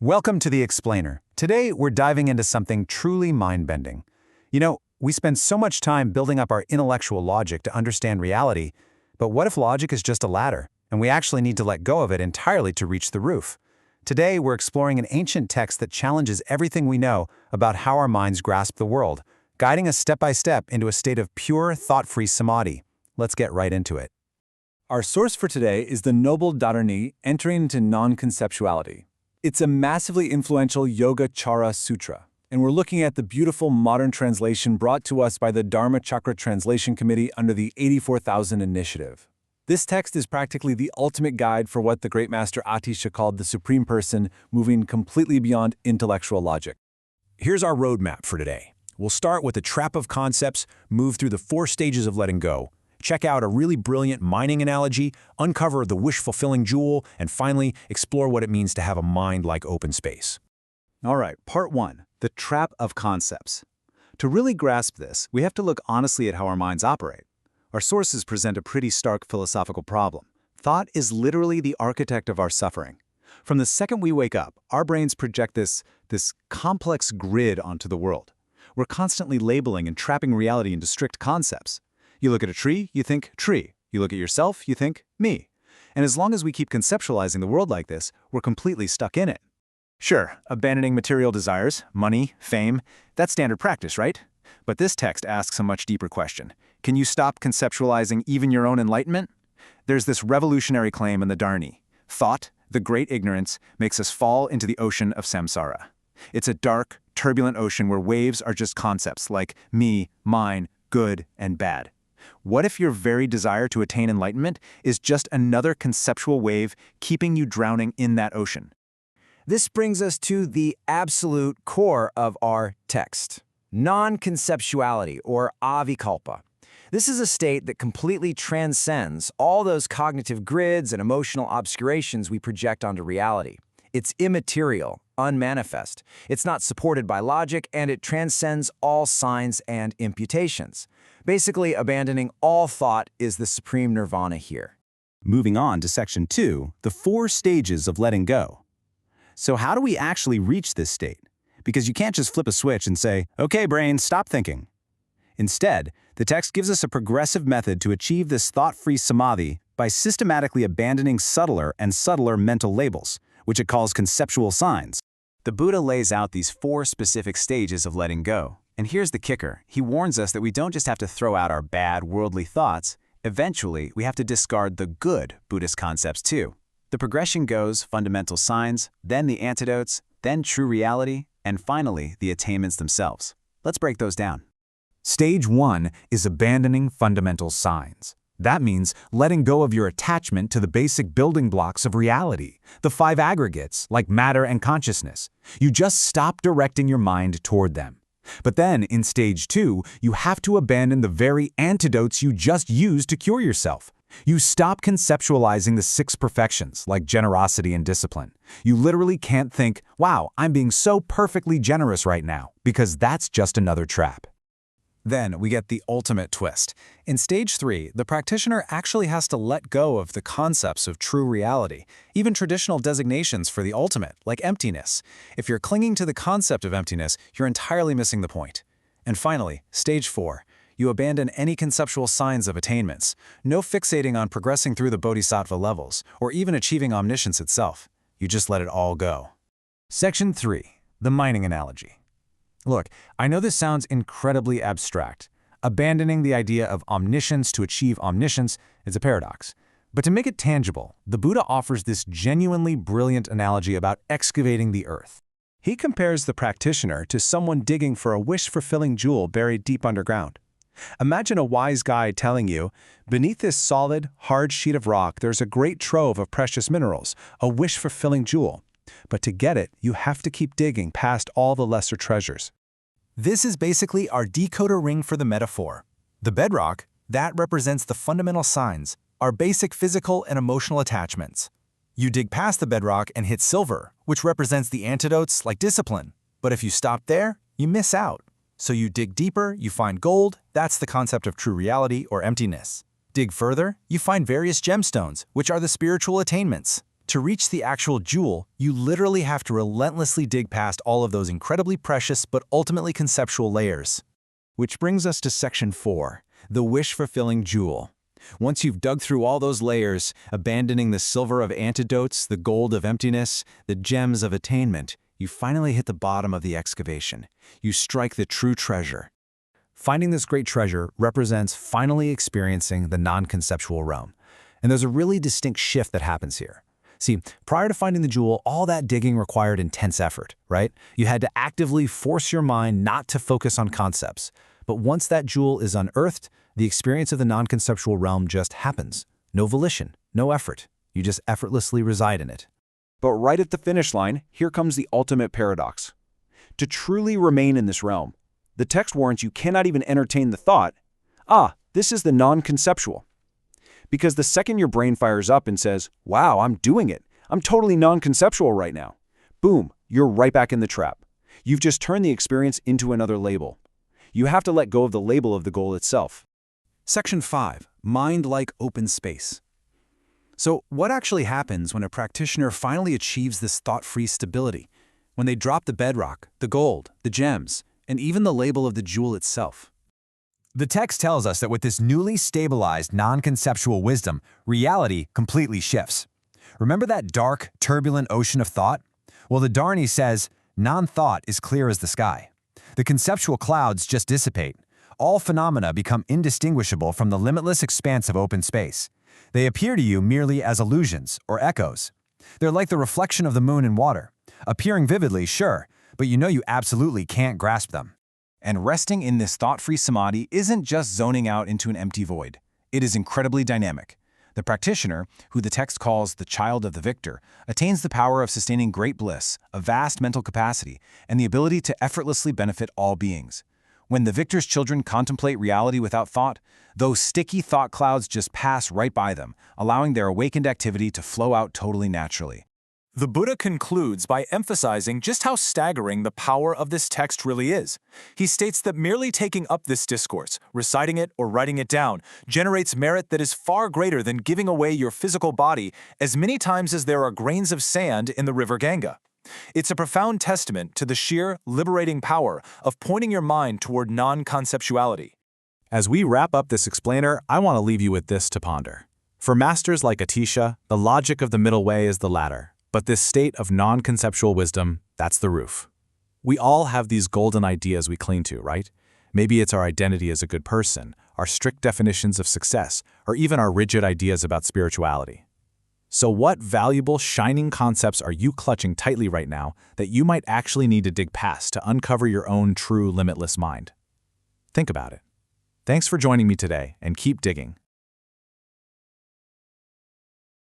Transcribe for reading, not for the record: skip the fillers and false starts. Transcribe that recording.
Welcome to The Explainer. Today, we're diving into something truly mind-bending. We spend so much time building up our intellectual logic to understand reality, but what if logic is just a ladder, and we actually need to let go of it entirely to reach the roof? Today, we're exploring an ancient text that challenges everything we know about how our minds grasp the world, guiding us step-by-step into a state of pure, thought-free Samadhi. Let's get right into it. Our source for today is the noble Dharaṇi Entering into Non-Conceptuality. It's a massively influential Yogacara Sutra, and we're looking at the beautiful modern translation brought to us by the Dharma Chakra Translation Committee under the 84,000 Initiative. This text is practically the ultimate guide for what the great master Atisha called the Supreme Person, moving completely beyond intellectual logic. Here's our roadmap for today. We'll start with the trap of concepts, move through the 4 stages of letting go, check out a really brilliant mining analogy, uncover the wish-fulfilling jewel, and finally, explore what it means to have a mind like open space. All right, part 1, the trap of concepts. To really grasp this, we have to look honestly at how our minds operate. Our sources present a pretty stark philosophical problem. Thought is literally the architect of our suffering. From the second we wake up, our brains project this complex grid onto the world. We're constantly labeling and trapping reality into strict concepts. You look at a tree, you think tree. You look at yourself, you think me. And as long as we keep conceptualizing the world like this, we're completely stuck in it. Sure, abandoning material desires, money, fame, that's standard practice, right? But this text asks a much deeper question. Can you stop conceptualizing even your own enlightenment? There's this revolutionary claim in the Dharaṇi. Thought, the great ignorance, makes us fall into the ocean of samsara. It's a dark, turbulent ocean where waves are just concepts like me, mine, good, and bad. What if your very desire to attain enlightenment is just another conceptual wave keeping you drowning in that ocean? This brings us to the absolute core of our text, non-conceptuality, or avikalpa. This is a state that completely transcends all those cognitive grids and emotional obscurations we project onto reality. It's immaterial, unmanifest. It's not supported by logic, and it transcends all signs and imputations. Basically, abandoning all thought is the supreme nirvana here. Moving on to section 2, the 4 stages of letting go. So how do we actually reach this state? Because you can't just flip a switch and say, okay, brain, stop thinking. Instead, the text gives us a progressive method to achieve this thought-free samadhi by systematically abandoning subtler and subtler mental labels, which it calls conceptual signs. The Buddha lays out these 4 specific stages of letting go. And here's the kicker. He warns us that we don't just have to throw out our bad, worldly thoughts. Eventually, we have to discard the good Buddhist concepts too. The progression goes fundamental signs, then the antidotes, then true reality, and finally, the attainments themselves. Let's break those down. Stage 1 is abandoning fundamental signs. That means letting go of your attachment to the basic building blocks of reality, the 5 aggregates like matter and consciousness. You just stop directing your mind toward them. But then, in stage 2, you have to abandon the very antidotes you just used to cure yourself. You stop conceptualizing the 6 perfections, like generosity and discipline. You literally can't think, wow, I'm being so perfectly generous right now, because that's just another trap. Then we get the ultimate twist. In stage 3, the practitioner actually has to let go of the concepts of true reality, even traditional designations for the ultimate, like emptiness. If you're clinging to the concept of emptiness, you're entirely missing the point. And finally, stage 4. You abandon any conceptual signs of attainments. No fixating on progressing through the bodhisattva levels, or even achieving omniscience itself. You just let it all go. Section 3. The mining analogy. Look, I know this sounds incredibly abstract. Abandoning the idea of omniscience to achieve omniscience is a paradox. But to make it tangible, the Buddha offers this genuinely brilliant analogy about excavating the earth. He compares the practitioner to someone digging for a wish-fulfilling jewel buried deep underground. Imagine a wise guide telling you, beneath this solid, hard sheet of rock, there's a great trove of precious minerals, a wish-fulfilling jewel. But to get it, you have to keep digging past all the lesser treasures. This is basically our decoder ring for the metaphor. The bedrock, that represents the fundamental signs, our basic physical and emotional attachments. You dig past the bedrock and hit silver, which represents the antidotes like discipline. But if you stop there, you miss out. So you dig deeper, you find gold, that's the concept of true reality or emptiness. Dig further, you find various gemstones, which are the spiritual attainments. To reach the actual jewel, you literally have to relentlessly dig past all of those incredibly precious but ultimately conceptual layers. Which brings us to section 4, the wish-fulfilling jewel. Once you've dug through all those layers, abandoning the silver of antidotes, the gold of emptiness, the gems of attainment, you finally hit the bottom of the excavation. You strike the true treasure. Finding this great treasure represents finally experiencing the non-conceptual realm. And there's a really distinct shift that happens here. See, prior to finding the jewel, all that digging required intense effort, right? You had to actively force your mind not to focus on concepts. But once that jewel is unearthed, the experience of the non-conceptual realm just happens. No volition, no effort. You just effortlessly reside in it. But right at the finish line, here comes the ultimate paradox. To truly remain in this realm, the text warrants you cannot even entertain the thought, this is the non-conceptual. Because the second your brain fires up and says, wow, I'm doing it. I'm totally non-conceptual right now. Boom, you're right back in the trap. You've just turned the experience into another label. You have to let go of the label of the goal itself. Section 5, mind like open space. So what actually happens when a practitioner finally achieves this thought-free stability? When they drop the bedrock, the gold, the gems, and even the label of the jewel itself? The text tells us that with this newly stabilized non-conceptual wisdom, reality completely shifts. Remember that dark, turbulent ocean of thought? Well, the Dharaṇi says, non-thought is clear as the sky. The conceptual clouds just dissipate. All phenomena become indistinguishable from the limitless expanse of open space. They appear to you merely as illusions or echoes. They're like the reflection of the moon in water, appearing vividly, sure, but you know you absolutely can't grasp them. And resting in this thought-free samadhi isn't just zoning out into an empty void. It is incredibly dynamic. The practitioner, who the text calls the child of the victor, attains the power of sustaining great bliss, a vast mental capacity, and the ability to effortlessly benefit all beings. When the victor's children contemplate reality without thought, those sticky thought clouds just pass right by them, allowing their awakened activity to flow out totally naturally. The Buddha concludes by emphasizing just how staggering the power of this text really is. He states that merely taking up this discourse, reciting it or writing it down, generates merit that is far greater than giving away your physical body as many times as there are grains of sand in the river Ganga. It's a profound testament to the sheer, liberating power of pointing your mind toward non-conceptuality. As we wrap up this explainer, I want to leave you with this to ponder. For masters like Atisha, the logic of the middle way is the ladder, but this state of non-conceptual wisdom, that's the roof. We all have these golden ideas we cling to, right? Maybe it's our identity as a good person, our strict definitions of success, or even our rigid ideas about spirituality. So what valuable, shining concepts are you clutching tightly right now that you might actually need to dig past to uncover your own true limitless mind? Think about it. Thanks for joining me today, and keep digging.